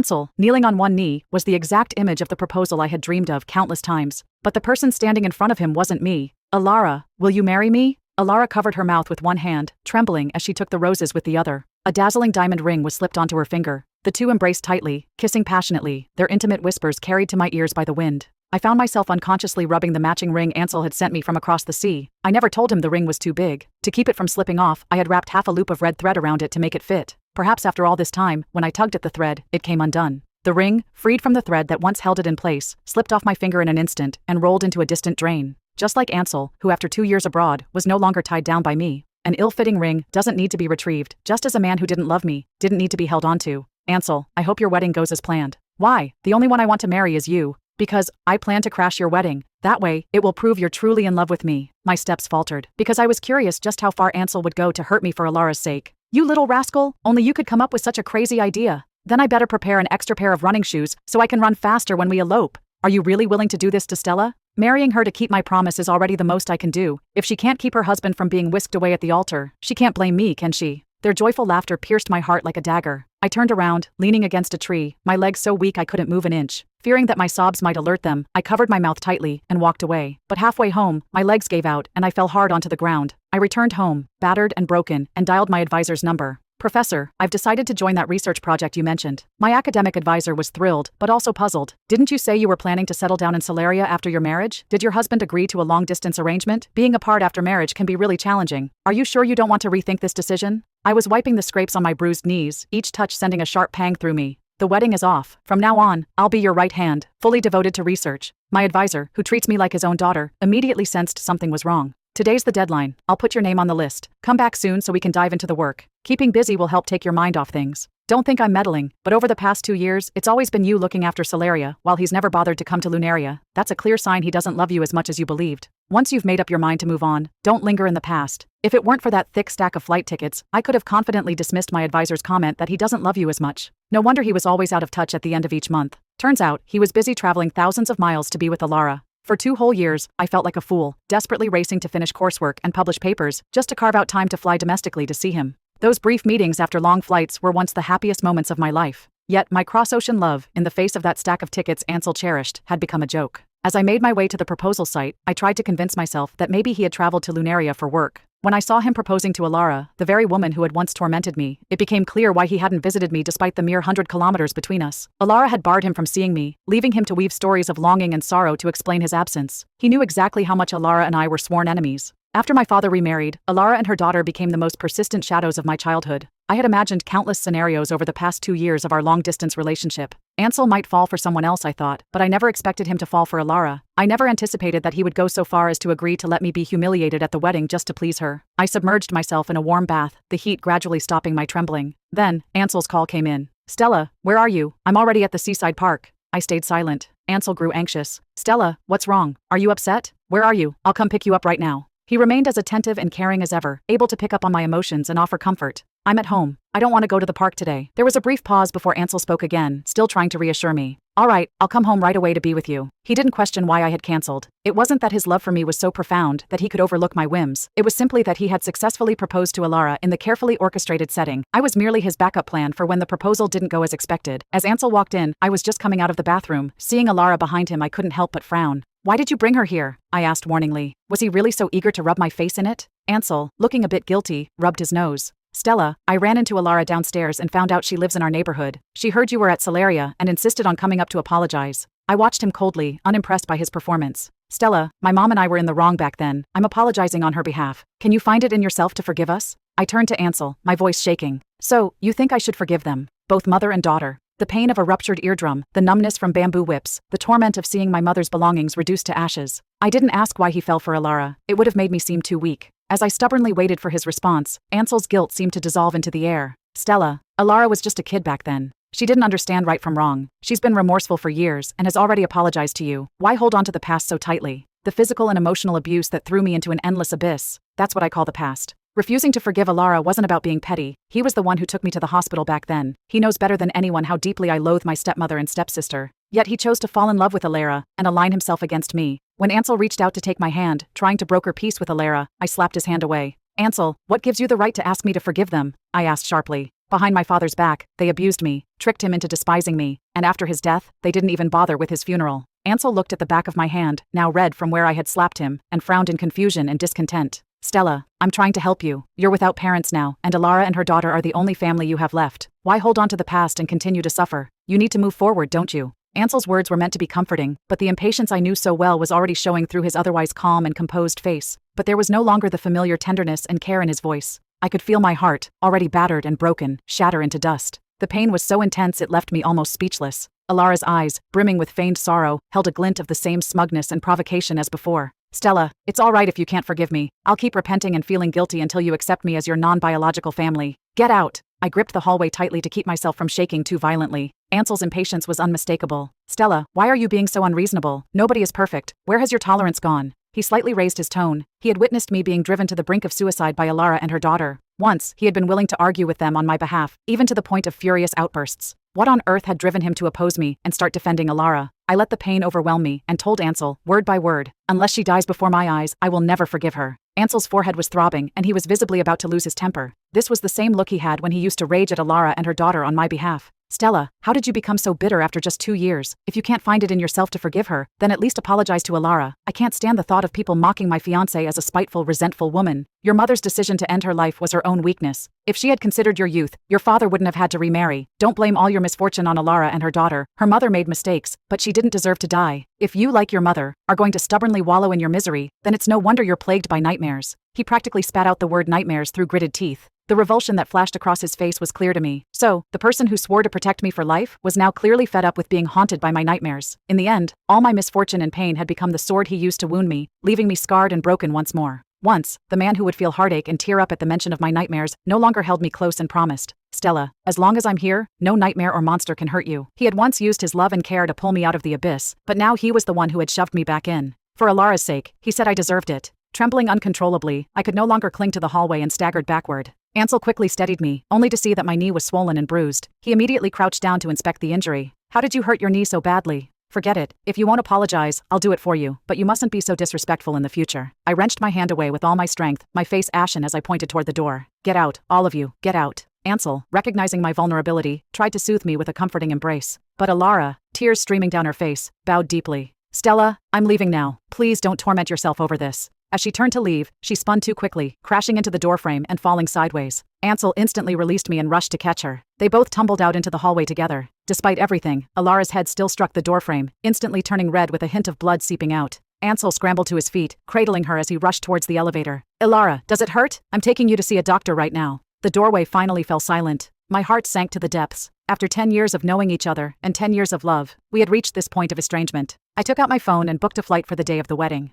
Ansel, kneeling on one knee, was the exact image of the proposal I had dreamed of countless times. But the person standing in front of him wasn't me. Alara, will you marry me? Alara covered her mouth with one hand, trembling as she took the roses with the other. A dazzling diamond ring was slipped onto her finger. The two embraced tightly, kissing passionately, their intimate whispers carried to my ears by the wind. I found myself unconsciously rubbing the matching ring Ansel had sent me from across the sea. I never told him the ring was too big. To keep it from slipping off, I had wrapped half a loop of red thread around it to make it fit. Perhaps after all this time, when I tugged at the thread, it came undone. The ring, freed from the thread that once held it in place, slipped off my finger in an instant and rolled into a distant drain. Just like Ansel, who after 2 years abroad, was no longer tied down by me. An ill-fitting ring doesn't need to be retrieved, just as a man who didn't love me didn't need to be held onto. Ansel, I hope your wedding goes as planned. Why? The only one I want to marry is you. Because I plan to crash your wedding. That way, it will prove you're truly in love with me. My steps faltered, because I was curious just how far Ansel would go to hurt me for Alara's sake. You little rascal, only you could come up with such a crazy idea. Then I better prepare an extra pair of running shoes so I can run faster when we elope. Are you really willing to do this to Stella? Marrying her to keep my promise is already the most I can do. If she can't keep her husband from being whisked away at the altar, she can't blame me, can she? Their joyful laughter pierced my heart like a dagger. I turned around, leaning against a tree, my legs so weak I couldn't move an inch. Fearing that my sobs might alert them, I covered my mouth tightly and walked away. But halfway home, my legs gave out and I fell hard onto the ground. I returned home, battered and broken, and dialed my advisor's number. Professor, I've decided to join that research project you mentioned. My academic advisor was thrilled, but also puzzled. Didn't you say you were planning to settle down in Solaria after your marriage? Did your husband agree to a long-distance arrangement? Being apart after marriage can be really challenging. Are you sure you don't want to rethink this decision? I was wiping the scrapes on my bruised knees, each touch sending a sharp pang through me. The wedding is off. From now on, I'll be your right hand, fully devoted to research. My advisor, who treats me like his own daughter, immediately sensed something was wrong. Today's the deadline. I'll put your name on the list. Come back soon so we can dive into the work. Keeping busy will help take your mind off things. Don't think I'm meddling, but over the past 2 years, it's always been you looking after Solaria, while he's never bothered to come to Lunaria. That's a clear sign he doesn't love you as much as you believed. Once you've made up your mind to move on, don't linger in the past. If it weren't for that thick stack of flight tickets, I could have confidently dismissed my advisor's comment that he doesn't love you as much. No wonder he was always out of touch at the end of each month. Turns out, he was busy traveling thousands of miles to be with Alara. For 2 whole years, I felt like a fool, desperately racing to finish coursework and publish papers, just to carve out time to fly domestically to see him. Those brief meetings after long flights were once the happiest moments of my life. Yet, my cross-ocean love, in the face of that stack of tickets Ansel cherished, had become a joke. As I made my way to the proposal site, I tried to convince myself that maybe he had traveled to Lunaria for work. When I saw him proposing to Alara, the very woman who had once tormented me, it became clear why he hadn't visited me despite the mere 100 kilometers between us. Alara had barred him from seeing me, leaving him to weave stories of longing and sorrow to explain his absence. He knew exactly how much Alara and I were sworn enemies. After my father remarried, Alara and her daughter became the most persistent shadows of my childhood. I had imagined countless scenarios over the past 2 years of our long-distance relationship. Ansel might fall for someone else, I thought, but I never expected him to fall for Alara. I never anticipated that he would go so far as to agree to let me be humiliated at the wedding just to please her. I submerged myself in a warm bath, the heat gradually stopping my trembling. Then, Ansel's call came in. Stella, where are you? I'm already at the seaside park. I stayed silent. Ansel grew anxious. Stella, what's wrong? Are you upset? Where are you? I'll come pick you up right now. He remained as attentive and caring as ever, able to pick up on my emotions and offer comfort. I'm at home. I don't want to go to the park today. There was a brief pause before Ansel spoke again, still trying to reassure me. All right, I'll come home right away to be with you. He didn't question why I had cancelled. It wasn't that his love for me was so profound that he could overlook my whims. It was simply that he had successfully proposed to Alara in the carefully orchestrated setting. I was merely his backup plan for when the proposal didn't go as expected. As Ansel walked in, I was just coming out of the bathroom. Seeing Alara behind him, I couldn't help but frown. Why did you bring her here? I asked warningly. Was he really so eager to rub my face in it? Ansel, looking a bit guilty, rubbed his nose. Stella, I ran into Alara downstairs and found out she lives in our neighborhood. She heard you were at Solaria and insisted on coming up to apologize. I watched him coldly, unimpressed by his performance. Stella, my mom and I were in the wrong back then. I'm apologizing on her behalf. Can you find it in yourself to forgive us? I turned to Ansel, my voice shaking. So, you think I should forgive them? Both mother and daughter. The pain of a ruptured eardrum, the numbness from bamboo whips, the torment of seeing my mother's belongings reduced to ashes. I didn't ask why he fell for Alara. It would have made me seem too weak. As I stubbornly waited for his response, Ansel's guilt seemed to dissolve into the air. Stella, Alara was just a kid back then. She didn't understand right from wrong. She's been remorseful for years and has already apologized to you. Why hold on to the past so tightly? The physical and emotional abuse that threw me into an endless abyss. That's what I call the past. Refusing to forgive Alara wasn't about being petty. He was the one who took me to the hospital back then. He knows better than anyone how deeply I loathe my stepmother and stepsister. Yet he chose to fall in love with Alara and align himself against me. When Ansel reached out to take my hand, trying to broker peace with Alara, I slapped his hand away. Ansel, what gives you the right to ask me to forgive them? I asked sharply. Behind my father's back, they abused me, tricked him into despising me, and after his death, they didn't even bother with his funeral. Ansel looked at the back of my hand, now red from where I had slapped him, and frowned in confusion and discontent. Stella, I'm trying to help you. You're without parents now, and Alara and her daughter are the only family you have left. Why hold on to the past and continue to suffer? You need to move forward, don't you? Ansel's words were meant to be comforting, but the impatience I knew so well was already showing through his otherwise calm and composed face. But there was no longer the familiar tenderness and care in his voice. I could feel my heart, already battered and broken, shatter into dust. The pain was so intense it left me almost speechless. Alara's eyes, brimming with feigned sorrow, held a glint of the same smugness and provocation as before. Stella, it's all right if you can't forgive me. I'll keep repenting and feeling guilty until you accept me as your non-biological family. Get out! I gripped the hallway tightly to keep myself from shaking too violently. Ansel's impatience was unmistakable. Stella, why are you being so unreasonable? Nobody is perfect. Where has your tolerance gone? He slightly raised his tone. He had witnessed me being driven to the brink of suicide by Alara and her daughter. Once, he had been willing to argue with them on my behalf, even to the point of furious outbursts. What on earth had driven him to oppose me and start defending Alara? I let the pain overwhelm me and told Ansel, word by word, unless she dies before my eyes, I will never forgive her. Ansel's forehead was throbbing, and he was visibly about to lose his temper. This was the same look he had when he used to rage at Alara and her daughter on my behalf. Stella, how did you become so bitter after just 2 years? If you can't find it in yourself to forgive her, then at least apologize to Alara. I can't stand the thought of people mocking my fiancée as a spiteful, resentful woman. Your mother's decision to end her life was her own weakness. If she had considered your youth, your father wouldn't have had to remarry. Don't blame all your misfortune on Alara and her daughter. Her mother made mistakes, but she didn't deserve to die. If you, like your mother, are going to stubbornly wallow in your misery, then it's no wonder you're plagued by nightmares. He practically spat out the word nightmares through gritted teeth. The revulsion that flashed across his face was clear to me. So, the person who swore to protect me for life was now clearly fed up with being haunted by my nightmares. In the end, all my misfortune and pain had become the sword he used to wound me, leaving me scarred and broken once more. Once, the man who would feel heartache and tear up at the mention of my nightmares no longer held me close and promised, Stella, as long as I'm here, no nightmare or monster can hurt you. He had once used his love and care to pull me out of the abyss, but now he was the one who had shoved me back in. For Alara's sake, he said I deserved it. Trembling uncontrollably, I could no longer cling to the hallway and staggered backward. Ansel quickly steadied me, only to see that my knee was swollen and bruised. He immediately crouched down to inspect the injury. How did you hurt your knee so badly? Forget it. If you won't apologize, I'll do it for you, but you mustn't be so disrespectful in the future. I wrenched my hand away with all my strength, my face ashen as I pointed toward the door. Get out, all of you, get out. Ansel, recognizing my vulnerability, tried to soothe me with a comforting embrace. But Alara, tears streaming down her face, bowed deeply. Stella, I'm leaving now. Please don't torment yourself over this. As she turned to leave, she spun too quickly, crashing into the doorframe and falling sideways. Ansel instantly released me and rushed to catch her. They both tumbled out into the hallway together. Despite everything, Alara's head still struck the doorframe, instantly turning red with a hint of blood seeping out. Ansel scrambled to his feet, cradling her as he rushed towards the elevator. Alara, does it hurt? I'm taking you to see a doctor right now. The doorway finally fell silent. My heart sank to the depths. After 10 years of knowing each other, and 10 years of love, we had reached this point of estrangement. I took out my phone and booked a flight for the day of the wedding.